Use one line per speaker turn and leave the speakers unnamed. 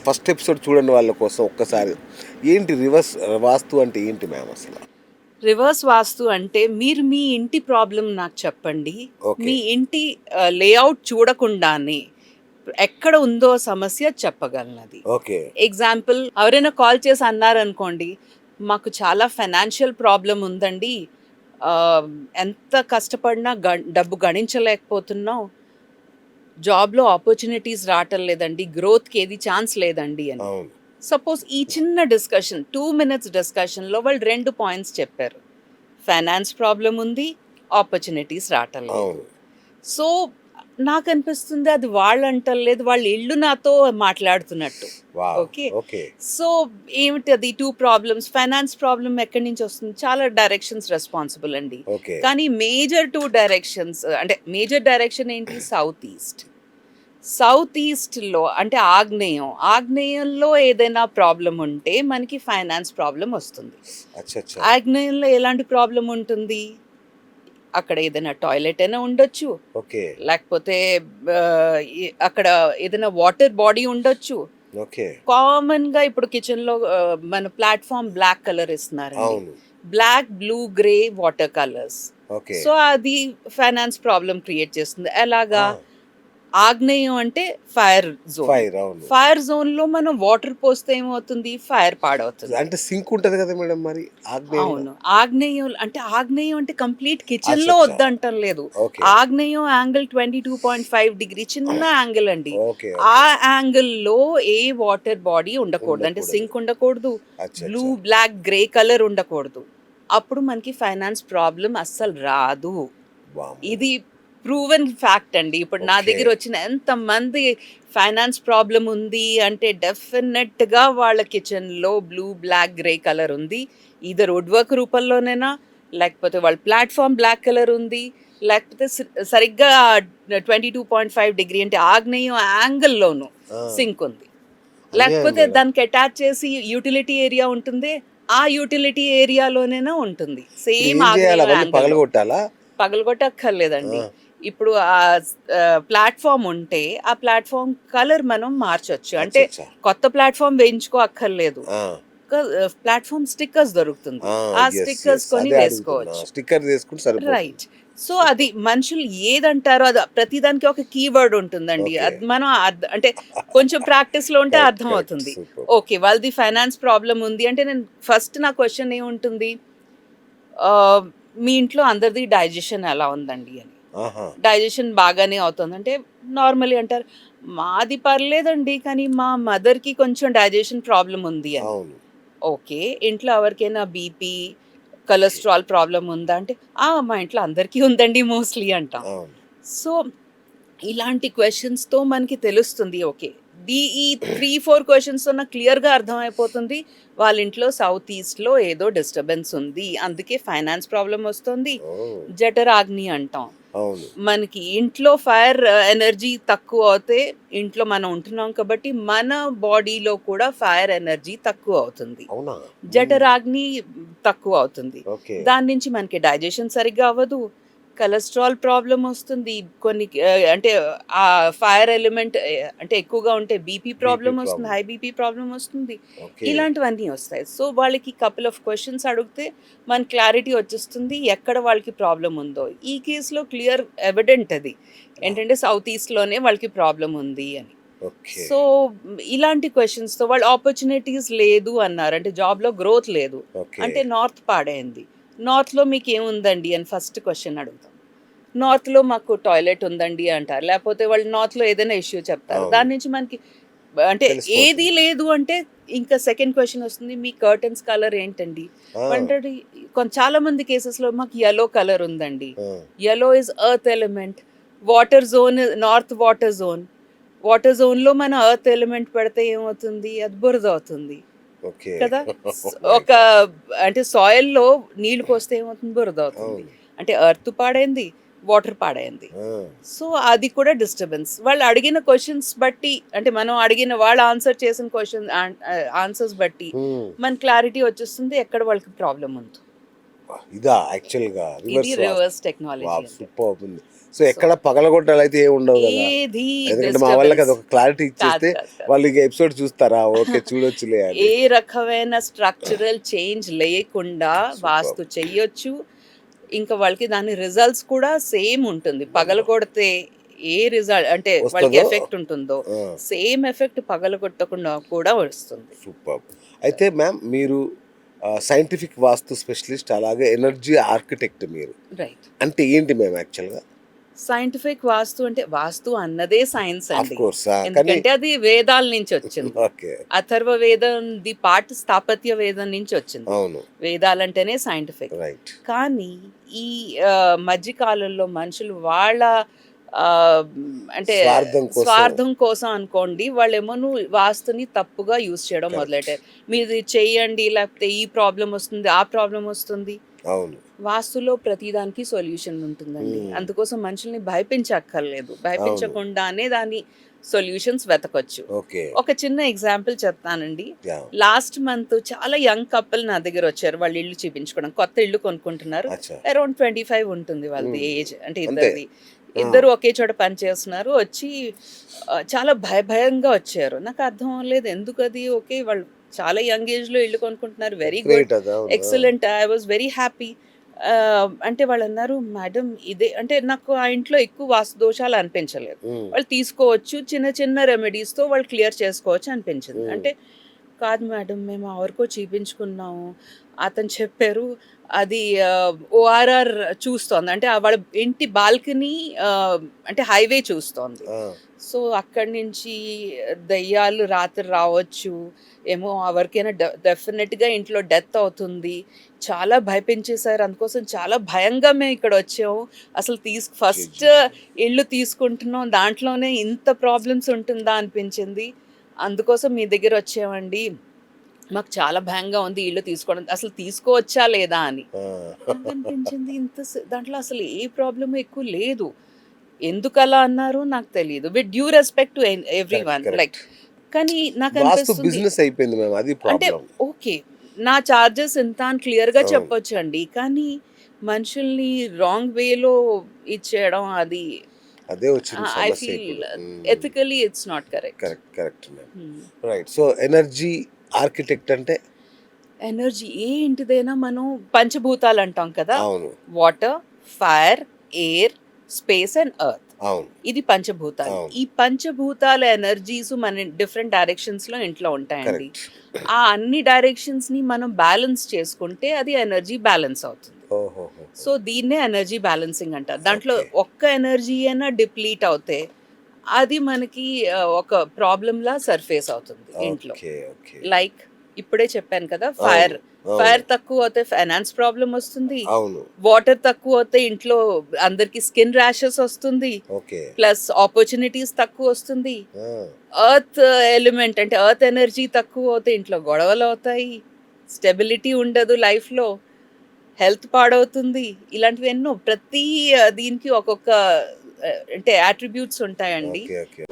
First episode చూడండి వాళ్ళ కోసం ఒక్కసారి. ఏంటి రివర్స్ వాస్తు అంటే ఏంటి మ్యామ్ అసలు?
రివర్స్ వాస్తు అంటే మీరు మీ ఇంటి ప్రాబ్లం నాకు చెప్పండి.
ఓకే.
మీ ఇంటి లేఅవుట్ చూడకుండానే ఎక్కడ ఉందో సమస్య చెప్పగలనది.
ఓకే.
ఎగ్జాంపుల్ ఎవరైనా కాల్ చేసి అన్నారనుకోండి, మాకు చాలా ఫైనాన్షియల్ ప్రాబ్లం ఉందండి. ఆహ్, ఎంత కష్టపడినా డబ్బు గణించలేకపోతున్నాం. జాబ్‌లో ఆపర్చునిటీస్ రావటం లేదండి. గ్రోత్‌కి ఏది ఛాన్స్ లేదండి అని.
అవును.
సపోజ్ ఈ చిన్న డిస్కషన్ 2 మినిట్స్ డిస్కషన్‌లో వాళ్ళు 2 పాయింట్స్ చెప్పారు. ఫైనాన్స్ ప్రాబ్లమ్ ఉంది. ఆపర్చునిటీస్ రావటం లేదు.
అవును.
సో, నాకనిపిస్తుంది అది వాళ్ళంటలేదు. వాళ్ళ ఇల్లు నాతో మాట్లాడుతున్నట్టు.
వావ్!
ఓకే.
ఓకే.
సో, ఏమిటది 2 ప్రాబ్లమ్స్ ఫైనాన్స్ ప్రాబ్లమ్ ఎక్కడి నుంచి వస్తుంది? చాలా డైరెక్షన్స్ రెస్పాన్సిబుల్ అండి.
ఓకే.
కానీ మేజర్ 2 డైరెక్షన్స్ అంటే మేజర్ డైరెక్షన్ ఏంటి? South east. సౌత్ ఈస్ట్‌లో అంటే ఆగ్నేయం. ఆగ్నేయంలో ఏదైనా ప్రాబ్లమ్ ఉంటే మనకి ఫైనాన్స్ ప్రాబ్లమ్ వస్తుంది.
అచ్చా! అచ్చా!
ఆగ్నేయంలో ఎలాంటి ప్రాబ్లమ్ ఉంటుంది? అక్కడ ఏదైనా టాయిలెట్ అయినా ఉండొచ్చు.
ఓకే.
లేకపోతే అక్కడ ఏదైనా వాటర్ బాడీ ఉండొచ్చు.
ఓకే.
కామన్‌గా ఇప్పుడు కిచెన్‌లో మన ప్లాట్‌ఫార్మ్ బ్లాక్ కలర్ ఇస్తున్నారండి.
అవును.
Black, blue, grey water colours.
Okay.
So, అది ఫైనాన్స్ ప్రాబ్లమ్ క్రియేట్ చేస్తుంది. ఎలాగా?
ఆ!
ఆగ్నేయం అంటే ఫైర్ జోన్.
ఫైర్ అవును.
ఫైర్ జోన్‌లో మనం వాటర్ పోస్తే ఏమవుతుంది? ఫైర్ పాడవుతుంది.
అంటే సింక్ ఉంటది కదా మేడం మరి ఆగ్నేయంలో?
అవును. ఆగ్నేయం అంటే కంప్లీట్ కిచెన్‌లో
అచ్చచ్చా!
వద్దంటం లేదు.
ఓకే.
ఆగ్నేయం యాంగిల్ 22.5 డిగ్రీ చిన్న యాంగిల్ అండి.
ఓకే.
ఆ
ఓకే.
యాంగిల్‌లో ఏ వాటర్ బాడీ ఉండకూడదు. అంటే
ఉండకూడదు.
సింక్ ఉండకూడదు. బ్లూ,
అచ్చచ్చా!
బ్లాక్, గ్రే కలర్ ఉండకూడదు. అప్పుడు మనకి ఫైనాన్స్ ప్రాబ్లమ్ అస్సలు రాదు.
వామ్మో!
ఇది ప్రూవెన్ ఫ్యాక్ట్ అండి. ఇప్పుడు నా
ఓకే.
దగ్గర వచ్చిన ఎంతమంది ఫైనాన్స్ ప్రాబ్లమ్ ఉంది అంటే డెఫినెట్‌గా వాళ్ళ కిచెన్‌లో బ్లూ, బ్లాక్, గ్రే కలర్ ఉంది. ఈదర్ వుడ్ వర్క్ రూపంలోనైనా, లేకపోతే వాళ్ళ ప్లాట్‌ఫార్మ్ బ్లాక్ కలర్ ఉంది. లేకపోతే సరిగ్గా 22.5 డిగ్రీ అంటే ఆగ్నేయం యాంగిల్‌లోను
ఆ!
సింక్ ఉంది.
అన్యాయం
లేకపోతే
మేడం.
దానికి అటాచ్ చేసి యూటిలిటీ ఏరియా ఉంటుందే, ఆ యూటిలిటీ ఏరియాలోనైనా ఉంటుంది.
ఇప్పుడు
సేమ్
ఏం చేయాలి?
ఆగ్నేయం
అవన్నీ
యాంగిల్‌లో.
పగలగొట్టాలా?
పగలగొట్టక్కర్లేదండి.
ఆ!
ఇప్పుడు ప్లాట్‌ఫార్మ్ ఉంటే, ఆ ప్లాట్‌ఫార్మ్ కలర్ మనం మార్చొచ్చు. అంటే
అచ్చచ్చా!
కొత్త ప్లాట్‌ఫార్మ్ వేయించుకో అక్కర్లేదు.
ఆ!
ప్లాట్‌ఫార్మ్ స్టిక్కర్స్ దొరుకుతుంది.
ఆ!
ఆ
యెస్.
Stickers
yes.
కొని
అదే అడుగుతున్నా.
వేసుకోవచ్చు.
స్టిక్కర్ తీసుకుంటే సరిపోతుంది.
రైట్. సో, అది
సూపర్.
మనుషులు ఏదంటారో అది ప్రతిదానికి ఒక కీవర్డ్ ఉంటుందండి.
ఓకే.
అది మనం అంటే కొంచెం ప్రాక్టీస్‌లో ఉంటే
కరెక్ట్. కరెక్ట్.
అర్థమవుతుంది.
సూపర్.
ఓకే. వాళ్ళది ఫైనాన్స్ ప్రాబ్లమ్ ఉంది అంటే నేను ఫస్ట్ నా క్వెషన్ ఏముంటుంది? ఆహ్, మీ ఇంట్లో అందరిది డైజెషన్ ఎలా ఉందండి అని.
ఆహా!
డైజెషన్ బాగానే అవుతుంది. అంటే నార్మల్లీ అంటారు, మాది పర్లేదండి. కానీ మా మదర్‌కి కొంచెం డైజెషన్ ప్రాబ్లమ్ ఉంది అని.
అవును.
ఓకే. ఇంట్లో ఎవరికైనా బీపీ,
ఓకే.
కొలెస్ట్రాల్ ప్రాబ్లమ్ ఉందా? అంటే, ఆ! మా ఇంట్లో అందరికీ ఉందండి మోస్ట్‌లీ అంటాం.
అవును.
సో, ఇలాంటి క్వెషన్స్‌తో మనకి తెలుస్తుంది. ఓకే. ఈ 3, 4 క్వెషన్స్‌తో నాకు క్లియర్‌గా అర్థమైపోతుంది. వాళ్ళ ఇంట్లో సౌత్ ఈస్ట్‌లో ఏదో డిస్టర్బెన్స్ ఉంది. అందుకే ఫైనాన్స్ ప్రాబ్లమ్ వస్తుంది.
ఓహ్!
జఠరాగ్ని అంటాం.
అవును.
మనకి ఇంట్లో ఫైర్ ఎనర్జీ తక్కువ అవుతే ఇంట్లో మనం ఉంటున్నాం కాబట్టి మన బాడీలో కూడా ఫైర్ ఎనర్జీ తక్కువ అవుతుంది.
అవునా? హ్మ్.
జఠరాగ్ని తక్కువ అవుతుంది.
ఓకే.
దాని నుంచి మనకి డైజెషన్ సరిగ్గా అవ్వదు. కొలెస్ట్రాల్ ప్రాబ్లమ్ వస్తుంది. కొన్ని అంటే ఆ ఫైర్ ఎలిమెంట్ అంటే ఎక్కువగా ఉంటే బీపీ
బీపీ
ప్రాబ్లమ్ వస్తుంది.
ప్రాబ్లమ్.
హై బీపీ ప్రాబ్లమ్ వస్తుంది.
ఓకే.
ఇలాంటివన్నీ వస్తాయి. సో, వాళ్ళకి కపుల్ ఆఫ్ క్వెషన్స్ అడిగితే మనకి క్లారిటీ వచ్చేస్తుంది. ఎక్కడ వాళ్ళకి ప్రాబ్లమ్ ఉందో. ఈ కేస్‌లో క్లియర్ ఎవిడెంట్ అది.
వావ్!
ఏంటంటే సౌత్ ఈస్ట్‌లోనే వాళ్ళకి ప్రాబ్లమ్ ఉంది అని.
ఓకే.
సో, ఇలాంటి క్వెషన్స్‌తో వాళ్ళు ఆపర్చునిటీస్ లేదు అన్నారు. అంటే జాబ్‌లో గ్రోత్ లేదు.
ఓకే.
అంటే నార్త్ పాడైంది. నార్త్‌లో మీకేముందండి అని ఫస్ట్ క్వెషన్ అడుగుతాం. నార్త్‌లో మాకు టాయిలెట్ ఉందండి అంటారు. లేపోతే వాళ్ళు నార్త్‌లో ఏదైనా ఇష్యూ చెప్తారు.
అవును.
దాని నుంచి మనకి అంటే ఏది
తెలిసిపోతుంది.
లేదు అంటే ఇంకా సెకండ్ క్వెషన్ వస్తుంది. మీ కర్టెన్స్ కలర్ ఏంటండి?
ఆ!
వాళ్ళంటారు చాలా మంది కేసెస్‌లో మాకు యెల్లో కలర్ ఉందండి.
ఆ!
Yellow is earth element. Water zone north water zone. Water జోన్‌లో మనం ఎర్త్ ఎలిమెంట్ పెడితే ఏమవుతుంది? అది బురద అవుతుంది.
ఓకే.
కదా!
ఓహ్ మై
ఒక
గాడ్!
అంటే సాయిల్‌లో నీళ్లు పోస్తే ఏమవుతుంది? బురద అవుతుంది.
అవును.
అంటే ఎర్త్ పాడైంది, వాటర్ పాడైంది.
ఆ!
సో, అది కూడా డిస్టర్బెన్స్. వాళ్ళు అడిగిన క్వెషన్స్ బట్టి అంటే మనం అడిగిన వాళ్ళు ఆన్సర్ చేసిన ఆన్సర్స్ బట్టి
హ్మ్.
మనకి క్లారిటీ వచ్చేస్తుంది ఎక్కడ వాళ్ళకి ప్రాబ్లమ్ ఉందో.
ఇదా యాక్చువల్‌గా
ఇది
reverse vastu.
Reverse technology
wow!
అంటే.
సూపర్బ్ ఉంది. సో ఎక్కడ పగలగొట్టాలు అయితే ఏమి ఉండవు కదా,
ఏది
ఎందుకంటే మా వాళ్ళకి అది ఒక క్లారిటీ ఇచ్చేస్తే
కాదు, కాదు.
వాళ్ళు ఇక ఎపిసోడ్ చూస్తారా, ఓకే చూడొచ్చులే అని.
ఏ రకమైన స్ట్రక్చరల్ చేంజ్ లేకుండా వాస్తు చెయ్యొచ్చు. ఇంకా వాళ్ళకి దాని రిజల్ట్స్ కూడా సేమ్ ఉంటుంది. పగలగొడితే ఏ రిజల్ట్ అంటే వాళ్ళకి
వస్తుందో,
ఎఫెక్ట్ ఉంటుందో
ఆ.
సేమ్ ఎఫెక్ట్ పగలగొట్టకుండా కూడా వస్తుంది.
సూపర్. అయితే మ్యామ్ మీరు సైంటిఫిక్ వాస్తు స్పెషలిస్ట్, అలాగే ఎనర్జీ ఆర్కిటెక్ట్. మీరు
రైట్.
అంటే ఏంటి మ్యామ్ యాక్చువల్గా?
సైంటిఫిక్ వాస్తు అంటే వాస్తు అన్నదే సైన్స్
ఆఫ్
అండి.
కోర్స్. కానీ
ఎందుకంటే అది వేదాల నుంచి వచ్చింది.
ఓకే,
అథర్వ వేదం ది పార్ట్ స్థాపత్య వేదం నుంచి వచ్చింది.
అవును,
వేదాలంటేనే సైంటిఫిక్.
రైట్.
కానీ ఈ మధ్యకాలంలో మనుషులు వాళ్ళ ఆ, అంటే స్వార్థం కోసం అనుకోండి, వాళ్ళేమో వాస్తుని తప్పుగా యూజ్ చేయడం
Correct.
మొదలెట్టారు. మీరు ఇది చెయ్యండి, లేకపోతే ఈ ప్రాబ్లం వస్తుంది, ఆ ప్రాబ్లం వస్తుంది.
అవును,
వాస్తులో ప్రతిదానికి సొల్యూషన్ ఉంటుందండి. అందుకోసం మనుషుల్ని భయపించక్కర్లేదు. భయపించకుండానే దాని సొల్యూషన్స్ వెతకొచ్చు.
ఓకే,
ఒక చిన్న ఎగ్జాంపుల్ చెప్తానండి.
యా,
లాస్ట్ మంత్ చాలా యంగ్ కపుల్ నా దగ్గర వచ్చారు. వాళ్ళు ఇల్లు చూపించుకోవడం, కొత్త ఇల్లు కొనుక్కుంటున్నారు.
అచ్చా,
అరౌండ్ 25 ఉంటుంది వాళ్ళది ఏజ్. అంటే
అంతే.
ఇద్దరు ఒకే చోట పని చేస్తున్నారు. వచ్చి చాలా భయంగా వచ్చారు. నాకు అర్థం అవ్వలేదు ఎందుకు అది. ఓకే, వాళ్ళు చాలా యంగ్ ఏజ్ లో ఇల్లు కొనుక్కుంటున్నారు. వెరీ గుడ్,
గ్రేట్, అది అవును.
Excellent, I was very happy. అంటే వాళ్ళు అన్నారు, మేడం ఇదే అంటే నాకు ఆ ఇంట్లో ఎక్కువ వాస్తు దోషాలు అనిపించలేదు.
మ్మ్.
వాళ్ళు తీసుకోవచ్చు, చిన్న చిన్న రెమెడీస్తో వాళ్ళు క్లియర్ చేసుకోవచ్చు అనిపించింది.
మ్మ్.
అంటే కాదు మేడం, మేము ఎవరికో చూపించుకున్నాము, అతను చెప్పారు అది ఓఆర్ఆర్ చూస్తోంది. అంటే వాళ్ళ ఇంటి బాల్కనీ అంటే హైవే చూస్తోంది.
ఆ,
సో అక్కడి నుంచి దయ్యాలు రాత్రి రావచ్చు ఏమో, ఎవరికైనా డెఫినెట్గా ఇంట్లో డెత్ అవుతుంది. చాలా భయపించేశారు. అందుకోసం చాలా భయంగా మేము ఇక్కడ వచ్చాము. అసలు ఫస్ట్ ఇల్లు తీసుకుంటున్నాం, దాంట్లోనే ఇంత ప్రాబ్లమ్స్ ఉంటుందా అనిపించింది. అందుకోసం మీ దగ్గర వచ్చామండి, మాకు చాలా భయంగా ఉంది ఇల్లు తీసుకోవడం, అసలు తీసుకోవచ్చా లేదా అని.
ఆ.
నాకు అనిపించింది దాంట్లో అసలు ఏ ప్రాబ్లం ఎక్కువ లేదు. ఎందుకు అలా అన్నారు నాకు తెలియదు. With due respect to every one,
Correct.
Like. కానీ నాకు
వాస్తు
అనిపిస్తుంది
బిజినెస్ అయిపోయింది మ్యామ్, అది
అంటే
ప్రాబ్లం.
ఓకే, నా చార్జెస్ ఎంత అని క్లియర్గా
అవును.
చెప్పొచ్చు అండి. కానీ మనుషుల్ని రాంగ్ వేలో ఇచ్చేయడం, అది
అదే వచ్చింది
ఐ
సమస్య
ఫీల్
ఇప్పుడు.
Ethically it's not correct.
Correct, correct ma'am, right. So energy architect అంటే
ఎనర్జీ ఏ ఇంటిదైనా మనం పంచభూతాలు అంటాం కదా,
అవును,
water, fire, air, space and earth.
అవును,
ఇది పంచభూతాలు.
అవును.
ఈ పంచభూతాల ఎనర్జీస్ మన డిఫరెంట్ డైరెక్షన్స్ లో ఇంట్లో ఉంటాయండి.
కరెక్ట్.
ఆ అన్ని డైరెక్షన్స్ ని మనం బ్యాలెన్స్ చేసుకుంటే అది ఎనర్జీ బ్యాలెన్స్ అవుతుంది.
ఓహోహో.
సో దీన్నే ఎనర్జీ బ్యాలెన్సింగ్ అంటారు. దాంట్లో
Okay.
ఒక్క ఎనర్జీ అయినా డిప్లీట్ అవుతే అది మనకి ఒక ప్రాబ్లం లా సర్ఫేస్ అవుతుంది ఇంట్లో.
ఓకే, ఓకే,
లైక్ ఇప్పుడే చెప్పాను కదా, ఫైర్
అవును.
ఫైర్ తక్కువ అవుతే ఫైనాన్స్ ప్రాబ్లం వస్తుంది.
అవును,
వాటర్ తక్కువ అవుతే ఇంట్లో అందరికి స్కిన్ ర్యాషెస్ వస్తుంది.
ఓకే,
ప్లస్ ఆపర్చునిటీస్ తక్కువ వస్తుంది.
ఆ,
ఎర్త్ ఎలిమెంట్ అంటే ఎర్త్ ఎనర్జీ తక్కువ అవుతే ఇంట్లో గొడవలు అవుతాయి, స్టెబిలిటీ ఉండదు లైఫ్లో, హెల్త్ పాడవుతుంది. ఇలాంటివి ఎన్నో ప్రతి దీనికి ఒక్కొక్క అంటే అట్రిబ్యూట్స్ ఉంటాయండి.
Okay, okay.